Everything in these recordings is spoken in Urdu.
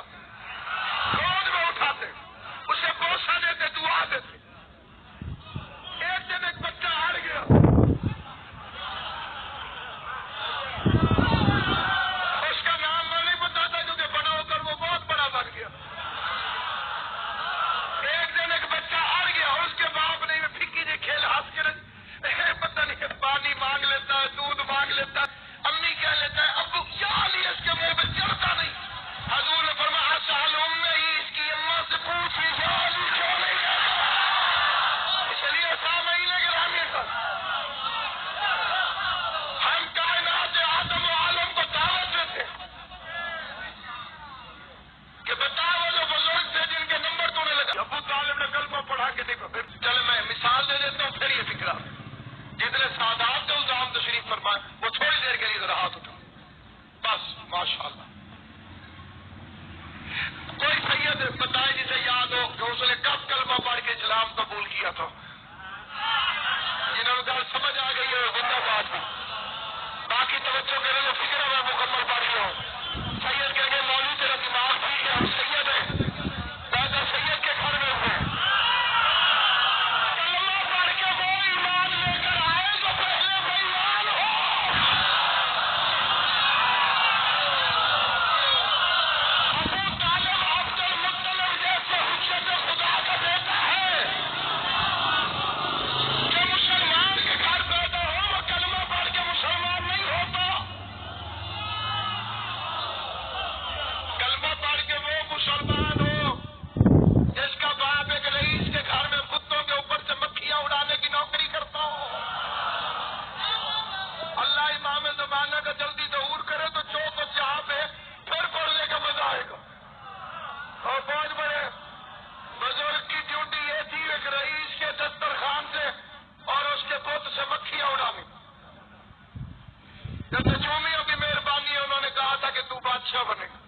تھا، گود میں اٹھاتے، اسے بوسہ دیتے، دعا دیتے. ایک دن ایک بچہ ہار گیا، اس کا نام میں نہیں بتاتا کیونکہ بڑا ہو کر وہ بہت بڑا بن گیا. ایک دن ایک بچہ ہار گیا، اس کے باپ نے پھکی جی کھیل ہنس کے پتہ نہیں پانی مانگ لیتا ہے، دودھ مانگ لیتا ہے، امی کہہ لیتا ہے ابو کیا لیا، اس کے منہ پہ چڑھتا نہیں. حضور نے فرمایا سال ہی اس کی اماں سے پوچھی سال کیوں نہیں کہتا. اس لیے سامعین گرامی پر ہم کائنات آدم و عالم کو دعوت دیتے کہ بتاؤ وہ جو بزرگ تھے جن کے نمبر تو نے لگا. ابو طالب نے کلمہ پڑھا کے دیکھو. چلے میں مثال دے دیتا ہوں پھر یہ فکر آپ جتنے سادات تھے اس عام تشریف فرمائے وہ تھوڑی دیر کے لیے ذرا ہاتھ اٹھا بس. ماشاءاللہ کوئی سید بتائے جسے یاد ہو کہ اس نے کب کلمہ پڑھ کے اسلام قبول کیا تھا. جنہوں نے سمجھ آ گئی ہے بندہ بات بھی باقی توجہ کرے تو فکر ہے میں مکمل پڑھ رہا ہوں. سید کہیں گے مولوی تیرا دماغ ٹھیک ہے، ہم سید ہیں، دادا سید کے گھر میں ہوئے کلمہ پڑھ کے وہ ایمان لے کر آئے جو پہلے بےایمان ہو. ابو طالب عبد المطلب جیسے حجت خدا کا بیٹا ہے کہ مسلمان کے گھر پیدا ہو وہ کلمہ پڑھ کے مسلمان نہیں ہوتا. کلمہ پڑھ کے وہ مسلمان ہو جس کا باپ ایک رئیس کے گھر میں کتوں کے اوپر سے مکھیاں اڑانے کی نوکری کرتا ہو. اللہ امام زمانہ کا جلدی ظہور کرے تو چوک اور جہاں پہ پھر پڑھنے کا مزہ آئے گا. اور بہت بڑے بزرگ کی ڈیوٹی یہ تھی ایک رئیس کے دسترخوان سے اور اس کے بت سے مکھیاں اڑانی. جب نجومیوں کی مہربانی ہے انہوں نے کہا تھا کہ تو بادشاہ بنے گا.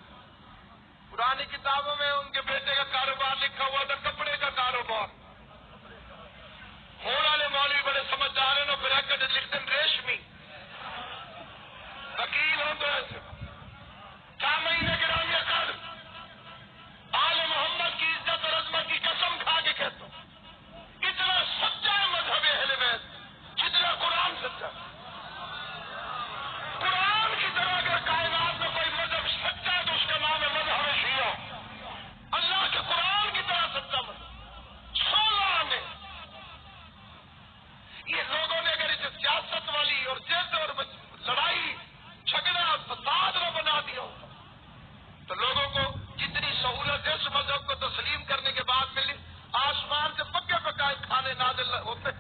پرانی کتابوں میں ان کے بیٹے کا کاروبار لکھا ہوا تھا کپڑے کا کاروبار. ہونے والے مولوی بڑے سمجھدار ہیں نا بریکٹ لکھتے ہیں ریشمی وکیل ہوں تو ایسے. سامعین گرامی قدر آل محمد کی عزت اور عظمت کی قسم کھا کے کہتا ہوں اتنا سچا ہے مذہب اہل بیت جتنا قرآن سچا ہے. قرآن کی طرح اگر کائنات میں کوئی مذہب سچا ہے تو اس کا نام ہے مذہب شیعہ. اللہ کے قرآن کی طرح سچا مذہب 16 میں یہ لوگوں نے اگر اسے سیاست والی اور جد اور لڑائی جھگڑا فساد نہ بنا دیا ہوتا تو لوگوں کو جتنی سہولت اس مذہب کو تسلیم کرنے کے بعد ملی آسمان سے پکے پکائے کھانے نازل ہوتے